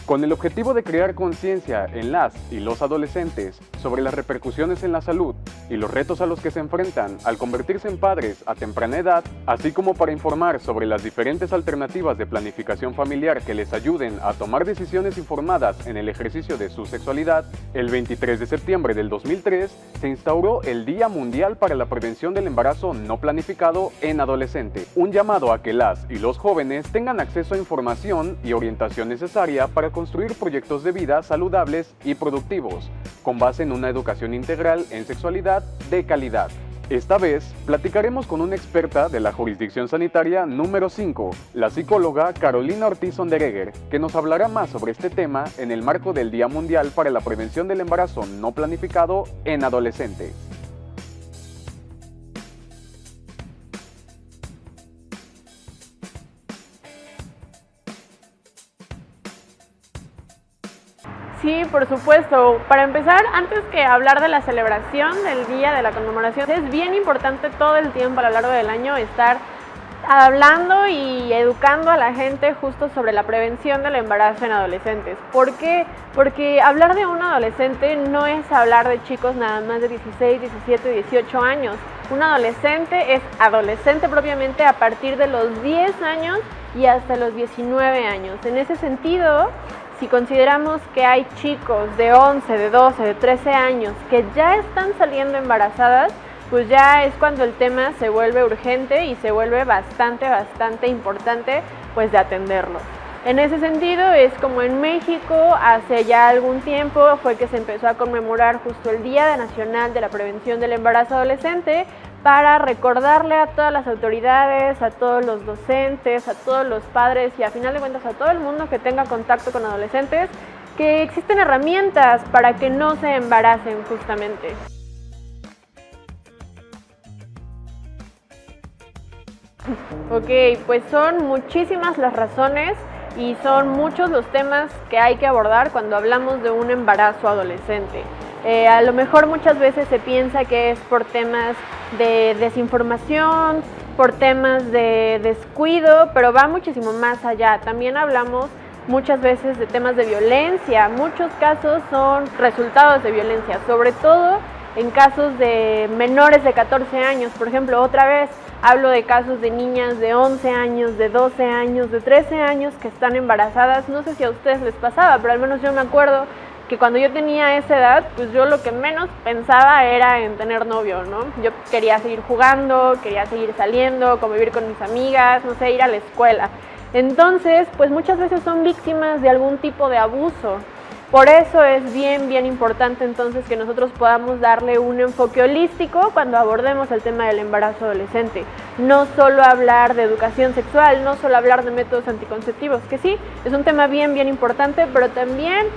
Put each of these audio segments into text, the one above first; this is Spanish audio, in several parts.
Con el objetivo de crear conciencia en las y los adolescentes sobre las repercusiones en la salud y los retos a los que se enfrentan al convertirse en padres a temprana edad, así como para informar sobre las diferentes alternativas de planificación familiar que les ayuden a tomar decisiones informadas en el ejercicio de su sexualidad, el 23 de septiembre del 2003 se instauró el Día Mundial para la Prevención del Embarazo No Planificado en Adolescente, un llamado a que las y los jóvenes tengan acceso a información y orientación necesaria para construir proyectos de vida saludables y productivos, con base en una educación integral en sexualidad de calidad. Esta vez, platicaremos con una experta de la Jurisdicción Sanitaria número 5, la psicóloga Carolina Ortiz Onderegger, que nos hablará más sobre este tema en el marco del Día Mundial para la Prevención del Embarazo No Planificado en Adolescentes. Sí, por supuesto. Para empezar, antes que hablar de la celebración del día, de la conmemoración, es bien importante todo el tiempo a lo largo del año estar hablando y educando a la gente justo sobre la prevención del embarazo en adolescentes. ¿Por qué? Porque hablar de un adolescente no es hablar de chicos nada más de 16, 17, 18 años. Un adolescente es adolescente propiamente a partir de los 10 años y hasta los 19 años. En ese sentido, si consideramos que hay chicos de 11, de 12, de 13 años que ya están saliendo embarazadas, pues ya es cuando el tema se vuelve urgente y se vuelve bastante importante pues de atenderlo. En ese sentido es como en México hace ya algún tiempo fue que se empezó a conmemorar justo el Día Nacional de la Prevención del Embarazo Adolescente para recordarle a todas las autoridades, a todos los docentes, a todos los padres y a final de cuentas a todo el mundo que tenga contacto con adolescentes que existen herramientas para que no se embaracen justamente. Ok, pues son muchísimas las razones y son muchos los temas que hay que abordar cuando hablamos de un embarazo adolescente. A lo mejor muchas veces se piensa que es por temas de desinformación, por temas de descuido, pero va muchísimo más allá. También hablamos muchas veces de temas de violencia. Muchos casos son resultados de violencia, sobre todo en casos de menores de 14 años. Por ejemplo, otra vez hablo de casos de niñas de 11 años, de 12 años, de 13 años que están embarazadas. No sé si a ustedes les pasaba, pero al menos yo me acuerdo que cuando yo tenía esa edad, pues yo lo que menos pensaba era en tener novio, ¿no? Yo quería seguir jugando, quería seguir saliendo, convivir con mis amigas, no sé, ir a la escuela. Entonces, pues muchas veces son víctimas de algún tipo de abuso. Por eso es bien importante entonces que nosotros podamos darle un enfoque holístico cuando abordemos el tema del embarazo adolescente. No solo hablar de educación sexual, no solo hablar de métodos anticonceptivos, que sí, es un tema bien importante, pero también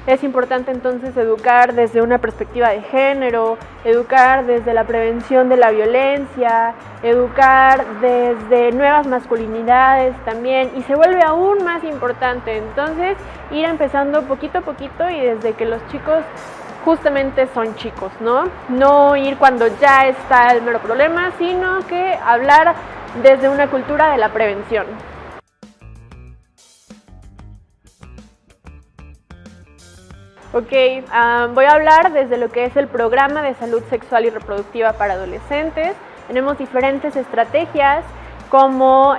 es importante entonces educar desde una perspectiva de género, educar desde la prevención de la violencia, educar desde nuevas masculinidades también, y se vuelve aún más importante entonces ir empezando poquito a poquito y desde que los chicos justamente son chicos, ¿no? No ir cuando ya está el mero problema, sino que hablar desde una cultura de la prevención. Ok, voy a hablar desde lo que es el Programa de Salud Sexual y Reproductiva para Adolescentes. Tenemos diferentes estrategias como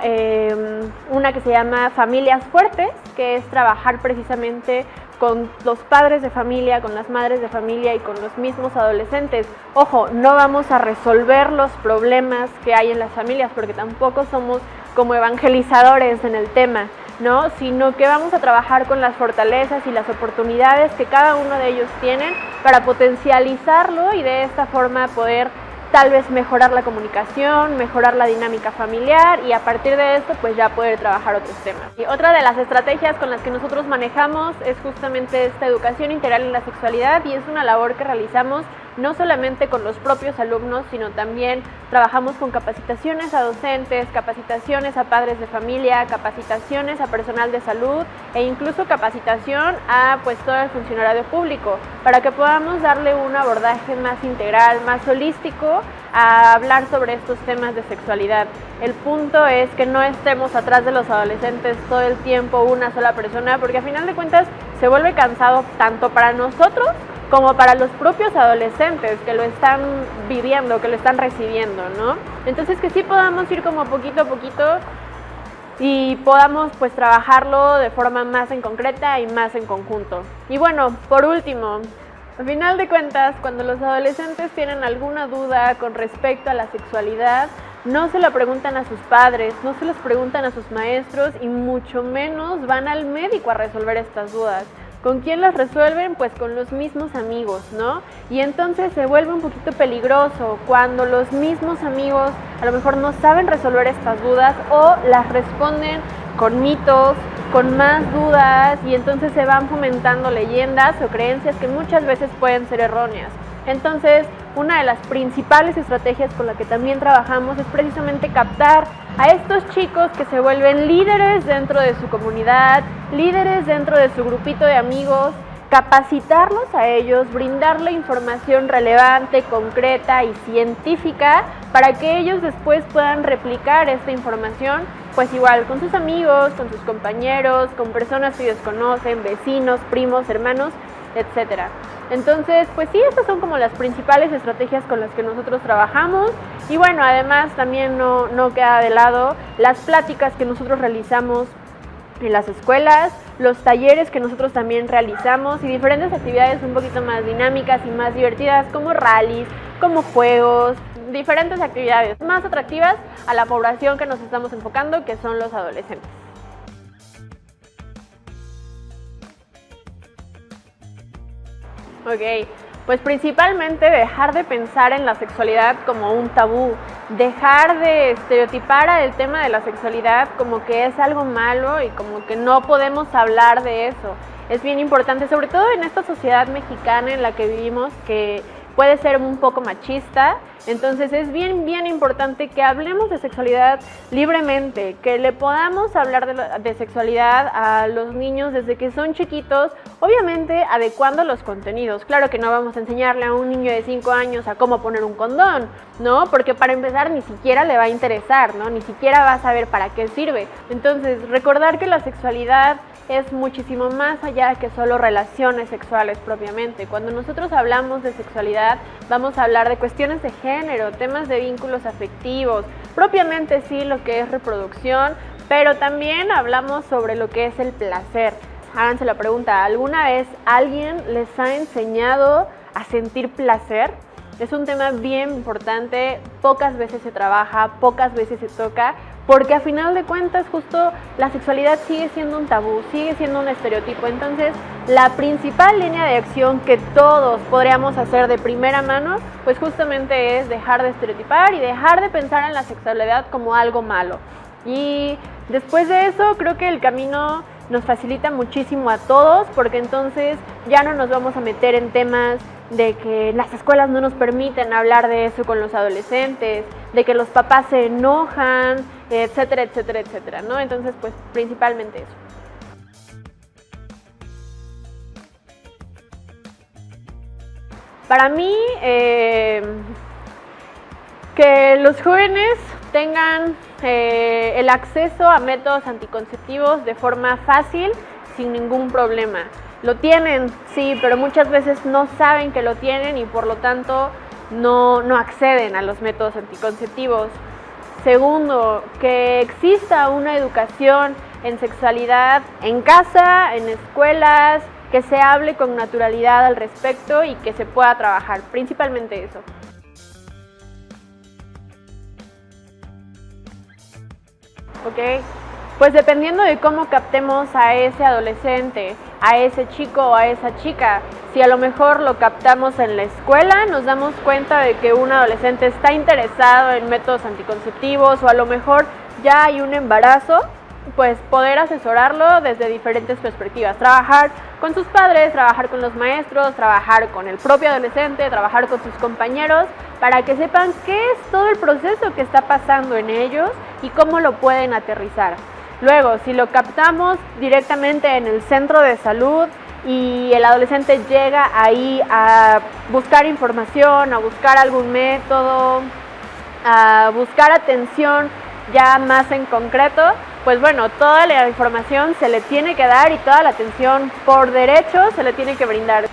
una que se llama Familias Fuertes, que es trabajar precisamente con los padres de familia, con las madres de familia y con los mismos adolescentes. Ojo, no vamos a resolver los problemas que hay en las familias porque tampoco somos como evangelizadores en el tema, ¿no? Sino que vamos a trabajar con las fortalezas y las oportunidades que cada uno de ellos tienen para potencializarlo y de esta forma poder tal vez mejorar la comunicación, mejorar la dinámica familiar y a partir de esto pues ya poder trabajar otros temas. Y otra de las estrategias con las que nosotros manejamos es justamente esta educación integral en la sexualidad y es una labor que realizamos no solamente con los propios alumnos, sino también trabajamos con capacitaciones a docentes, capacitaciones a padres de familia, capacitaciones a personal de salud e incluso capacitación a pues todo el funcionariado público, para que podamos darle un abordaje más integral, más holístico a hablar sobre estos temas de sexualidad. El punto es que no estemos atrás de los adolescentes todo el tiempo una sola persona, porque a final de cuentas se vuelve cansado tanto para nosotros como para los propios adolescentes que lo están viviendo, que lo están recibiendo, ¿no? Entonces que sí podamos ir como poquito a poquito y podamos pues trabajarlo de forma más en concreta y más en conjunto. Y bueno, por último, al final de cuentas, cuando los adolescentes tienen alguna duda con respecto a la sexualidad, no se la preguntan a sus padres, no se los preguntan a sus maestros y mucho menos van al médico a resolver estas dudas. ¿Con quién las resuelven? Pues con los mismos amigos, ¿no? Y entonces se vuelve un poquito peligroso cuando los mismos amigos a lo mejor no saben resolver estas dudas o las responden con mitos, con más dudas, y entonces se van fomentando leyendas o creencias que muchas veces pueden ser erróneas. Entonces, una de las principales estrategias con la que también trabajamos es precisamente captar a estos chicos que se vuelven líderes dentro de su comunidad, líderes dentro de su grupito de amigos, capacitarlos a ellos, brindarle información relevante, concreta y científica para que ellos después puedan replicar esta información, pues igual con sus amigos, con sus compañeros, con personas que ellos conocen, vecinos, primos, hermanos, etcétera. Entonces, pues sí, estas son como las principales estrategias con las que nosotros trabajamos. Y bueno, además también no queda de lado las pláticas que nosotros realizamos en las escuelas, los talleres que nosotros también realizamos y diferentes actividades un poquito más dinámicas y más divertidas, como rallies, como juegos, diferentes actividades más atractivas a la población que nos estamos enfocando, que son los adolescentes. Ok, pues principalmente dejar de pensar en la sexualidad como un tabú, dejar de estereotipar el tema de la sexualidad como que es algo malo y como que no podemos hablar de eso. Es bien importante, sobre todo en esta sociedad mexicana en la que vivimos, que puede ser un poco machista. Entonces es bien importante que hablemos de sexualidad libremente, que le podamos hablar de sexualidad a los niños desde que son chiquitos, obviamente adecuando los contenidos. Claro que no vamos a enseñarle a un niño de 5 años a cómo poner un condón, ¿no? Porque para empezar ni siquiera le va a interesar, ¿no? Ni siquiera va a saber para qué sirve. Entonces recordar que la sexualidad es muchísimo más allá que solo relaciones sexuales propiamente. Cuando nosotros hablamos de sexualidad, vamos a hablar de cuestiones de género, temas de vínculos afectivos, propiamente sí lo que es reproducción, pero también hablamos sobre lo que es el placer. Háganse la pregunta, ¿alguna vez alguien les ha enseñado a sentir placer? Es un tema bien importante, pocas veces se trabaja, pocas veces se toca, porque a final de cuentas justo la sexualidad sigue siendo un tabú, sigue siendo un estereotipo. Entonces la principal línea de acción que todos podríamos hacer de primera mano, pues justamente es dejar de estereotipar y dejar de pensar en la sexualidad como algo malo. Y después de eso creo que el camino nos facilita muchísimo a todos, porque entonces ya no nos vamos a meter en temas de que las escuelas no nos permiten hablar de eso con los adolescentes, de que los papás se enojan, etcétera, etcétera, etcétera, ¿no? Entonces, pues, principalmente eso. Para mí, que los jóvenes tengan el acceso a métodos anticonceptivos de forma fácil, sin ningún problema. Lo tienen, sí, pero muchas veces no saben que lo tienen y por lo tanto no acceden a los métodos anticonceptivos. Segundo, que exista una educación en sexualidad en casa, en escuelas, que se hable con naturalidad al respecto y que se pueda trabajar, principalmente eso. Ok, pues dependiendo de cómo captemos a ese adolescente, a ese chico o a esa chica, si a lo mejor lo captamos en la escuela, nos damos cuenta de que un adolescente está interesado en métodos anticonceptivos o a lo mejor ya hay un embarazo, pues poder asesorarlo desde diferentes perspectivas, trabajar con sus padres, trabajar con los maestros, trabajar con el propio adolescente, trabajar con sus compañeros, para que sepan qué es todo el proceso que está pasando en ellos y cómo lo pueden aterrizar. Luego, si lo captamos directamente en el centro de salud y el adolescente llega ahí a buscar información, a buscar algún método, a buscar atención ya más en concreto, pues bueno, toda la información se le tiene que dar y toda la atención por derecho se le tiene que brindar.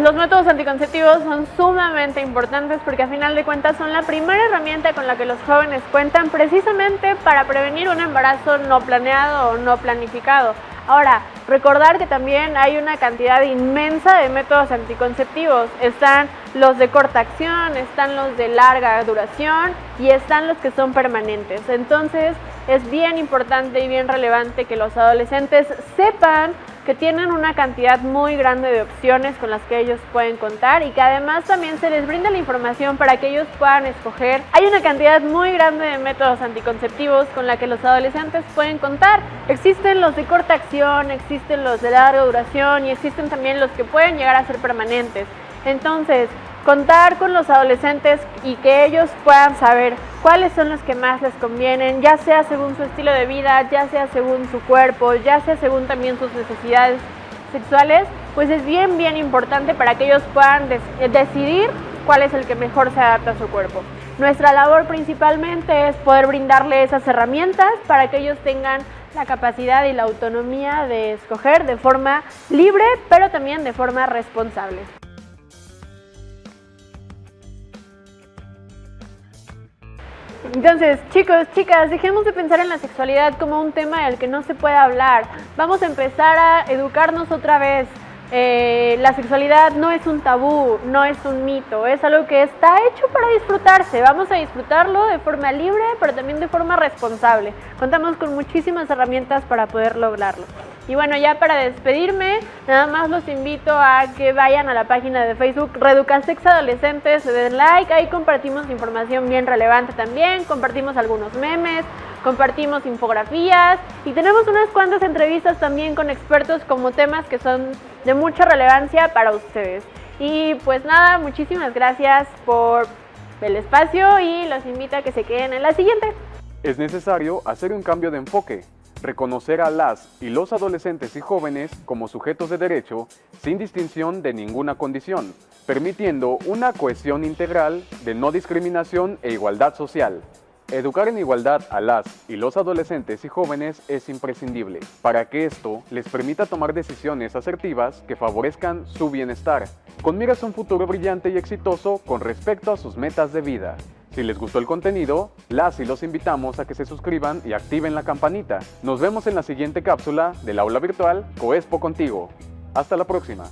Los métodos anticonceptivos son sumamente importantes porque a final de cuentas son la primera herramienta con la que los jóvenes cuentan precisamente para prevenir un embarazo no planeado o no planificado. Ahora, recordar que también hay una cantidad inmensa de métodos anticonceptivos. Están los de corta acción, están los de larga duración y están los que son permanentes. Entonces, es bien importante y bien relevante que los adolescentes sepan que tienen una cantidad muy grande de opciones con las que ellos pueden contar y que además también se les brinda la información para que ellos puedan escoger. Hay una cantidad muy grande de métodos anticonceptivos con la que los adolescentes pueden contar. Existen los de corta acción, existen los de larga duración y existen también los que pueden llegar a ser permanentes. Entonces, contar con los adolescentes y que ellos puedan saber cuáles son los que más les convienen, ya sea según su estilo de vida, ya sea según su cuerpo, ya sea según también sus necesidades sexuales, pues es bien importante para que ellos puedan decidir cuál es el que mejor se adapta a su cuerpo. Nuestra labor principalmente es poder brindarle esas herramientas para que ellos tengan la capacidad y la autonomía de escoger de forma libre, pero también de forma responsable. Entonces, chicos, chicas, dejemos de pensar en la sexualidad como un tema del que no se puede hablar. Vamos a empezar a educarnos otra vez. La sexualidad no es un tabú, no es un mito, es algo que está hecho para disfrutarse. Vamos a disfrutarlo de forma libre, pero también de forma responsable. Contamos con muchísimas herramientas para poder lograrlo. Y bueno, ya para despedirme, nada más los invito a que vayan a la página de Facebook Reeducasex Adolescentes, le den like, ahí compartimos información bien relevante también, compartimos algunos memes, compartimos infografías y tenemos unas cuantas entrevistas también con expertos como temas que son de mucha relevancia para ustedes. Y pues nada, muchísimas gracias por el espacio y los invito a que se queden en la siguiente. Es necesario hacer un cambio de enfoque. Reconocer a las y los adolescentes y jóvenes como sujetos de derecho sin distinción de ninguna condición, permitiendo una cohesión integral de no discriminación e igualdad social. Educar en igualdad a las y los adolescentes y jóvenes es imprescindible para que esto les permita tomar decisiones asertivas que favorezcan su bienestar, con miras a un futuro brillante y exitoso con respecto a sus metas de vida. Si les gustó el contenido, las y los invitamos a que se suscriban y activen la campanita. Nos vemos en la siguiente cápsula del aula virtual COESPO Contigo. Hasta la próxima.